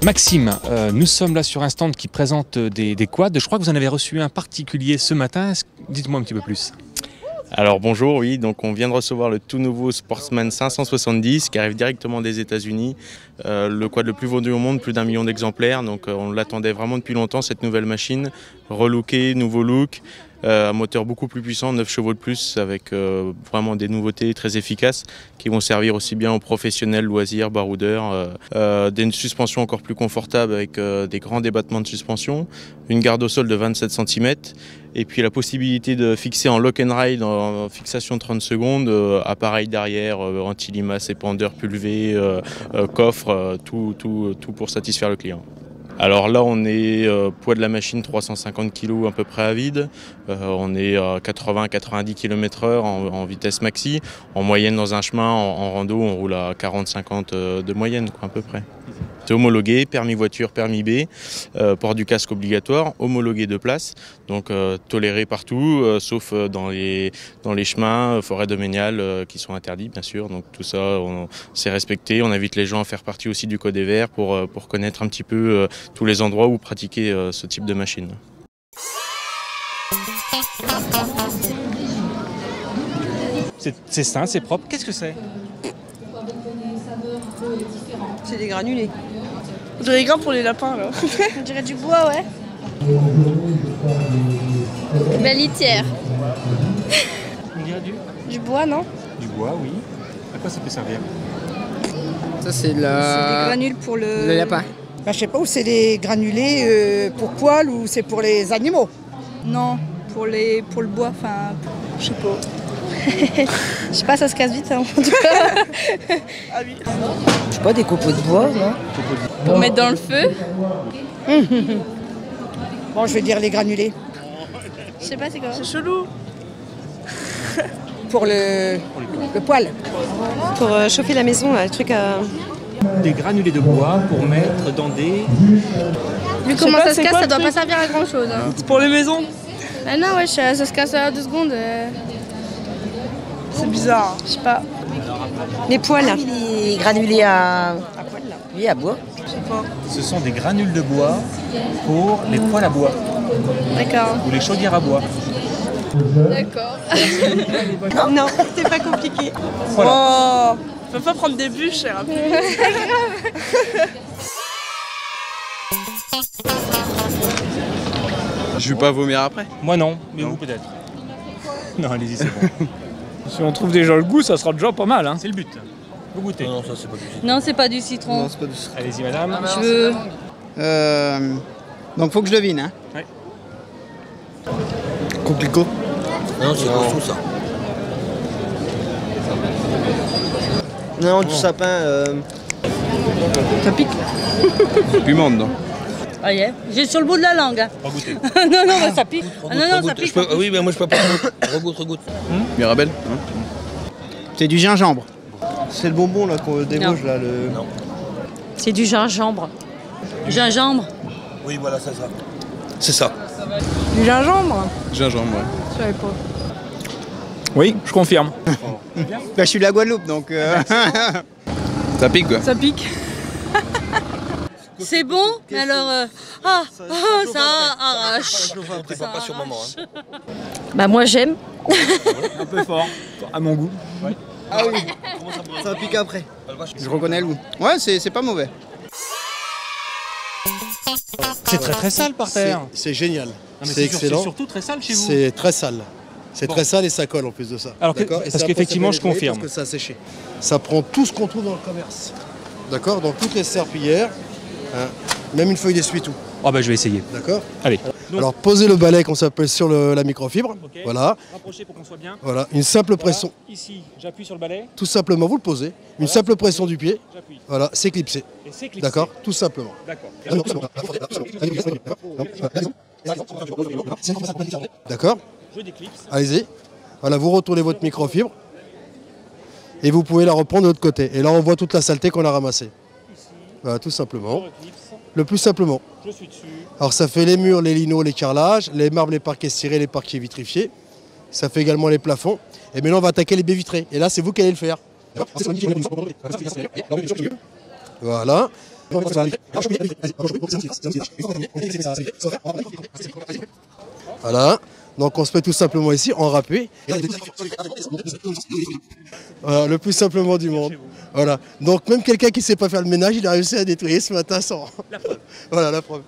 Maxime, nous sommes là sur un stand qui présente des quads. Je crois que vous en avez reçu un particulier ce matin. Dites-moi un petit peu plus. Alors bonjour, oui, donc on vient de recevoir le tout nouveau Sportsman 570 qui arrive directement des États-Unis. Le quad le plus vendu au monde, plus d'1 million d'exemplaires. Donc on l'attendait vraiment depuis longtemps, cette nouvelle machine. Relooké, nouveau look. Un moteur beaucoup plus puissant, 9 chevaux de plus, avec vraiment des nouveautés très efficaces qui vont servir aussi bien aux professionnels, loisirs, baroudeurs. Des suspensions encore plus confortables avec des grands débattements de suspension, une garde au sol de 27 cm et puis la possibilité de fixer en lock and ride, en fixation de 30 secondes, appareil derrière, anti-limaces, épandeur pulvé, coffre, tout pour satisfaire le client. Alors là, on est poids de la machine 350 kg à peu près à vide. On est à 80-90 km/h en vitesse maxi. En moyenne, dans un chemin, en rando, on roule à 40-50 de moyenne, quoi, à peu près. C'est homologué, permis voiture, permis B, port du casque obligatoire, homologué de place, donc toléré partout, sauf dans les chemins, forêts domaniales qui sont interdits, bien sûr. Donc tout ça, c'est respecté. On invite les gens à faire partie aussi du code des verts pour connaître un petit peu tous les endroits où pratiquer ce type de machine. C'est sain, c'est propre. Qu'est-ce que c'est? C'est des granulés. On dirait grain pour les lapins là. On dirait du bois, ouais. Belle litière. On dirait du bois, non? du bois, oui. À quoi ça peut servir? Ça, c'est des granules pour le lapin. Ben, je sais pas où c'est des granulés pour poils ou c'est pour les animaux. Non, pour le bois, enfin, je sais pas. Je sais pas, ça se casse vite, hein, en tout cas. Ah oui. Je sais pas, des copeaux de bois, non? Pour mettre dans le feu. Bon, je vais dire les granulés. Je sais pas, c'est quoi? C'est chelou. Pour le poil. Pour chauffer la maison, un truc à... Des granulés de bois pour mettre dans des... Vu comment ça se casse, ça doit pas servir à grand chose. Hein. C'est pour les maisons. Ah non, ouais, ça se casse à 2 secondes. C'est bizarre. Je sais pas. Les poils. Les granulés à poil, là. Oui, à bois. Je sais pas. Ce sont des granules de bois pour les poêles à bois D'accord. ou les chaudières à bois. D'accord. Non, c'est pas compliqué. Voilà. Oh, je peux pas prendre des bûches, c'est rapide. Je vais pas vomir après. Moi non, mais vous peut-être. Non, allez-y, c'est bon. Si on trouve déjà le goût, ça sera déjà pas mal. Hein. C'est le but. Vous goûtez. Non, ça c'est pas du citron. Non, c'est pas du citron. Non, c'est pas du citron. Allez-y, madame. Je veux... Donc faut que je devine, hein. Ouais. Coquelicot. Non, c'est cochon ça. Non, du sapin. Ça pique. Piment dedans. Ah yeah. J'ai sur le bout de la langue. Hein. Pas goûter. Non, non, mais ça pique. Ah, non, non, ça pique. Oui, mais moi je peux pas. Regoute. Mirabelle. C'est du gingembre. C'est le bonbon là qu'on débauche là. Non. C'est du gingembre. Gingembre. Oui, voilà, c'est ça. C'est ça. Du gingembre? Gingembre, ouais. Je savais pas. Oui, je confirme. Je suis de la Guadeloupe, donc... Ça pique quoi. Ça pique. C'est bon, mais alors... ça arrache. T'es pas sur maman. Hein. Bah moi j'aime. Un peu fort, à mon goût. Ouais. Ah oui, ça pique après. Je reconnais le goût. Ouais, c'est pas mauvais. C'est très très sale par terre. C'est génial. C'est excellent. C'est surtout très sale chez vous. C'est très sale. C'est très sale et ça colle en plus de ça. Alors parce qu'effectivement, je confirme. Parce que ça a séché. Ça prend tout ce qu'on trouve dans le commerce. D'accord? Donc toutes les serpillères, hein, même une feuille d'essuie-tout. Oh bah je vais essayer. D'accord? Allez. Alors posez le balai qu'on s'appelle sur la microfibre. Okay. Voilà. Rapprochez pour qu'on soit bien. Voilà. Une simple pression. Ici, j'appuie sur le balai. Tout simplement, vous le posez. Une simple pression du pied. J'appuie. Voilà, c'est clipsé. Et c'est clipsé. D'accord? Tout simplement. D'accord. D'accord? Je déclipse. Allez-y. Voilà, vous retournez votre microfibre. Et vous pouvez la reprendre de l'autre côté. Et là, on voit toute la saleté qu'on a ramassée. Voilà, tout simplement. Le plus simplement. Je suis dessus. Alors ça fait les murs, les linos, les carrelages, les marbres, les parquets cirés, les parquets vitrifiés. Ça fait également les plafonds. Et maintenant on va attaquer les baies vitrées. Et là c'est vous qui allez le faire. Voilà. Voilà. Donc on se met tout simplement ici, en râpé. Voilà, le plus simplement du monde. Voilà. Donc même quelqu'un qui ne sait pas faire le ménage, il a réussi à nettoyer ce matin sans. La preuve. Voilà la preuve.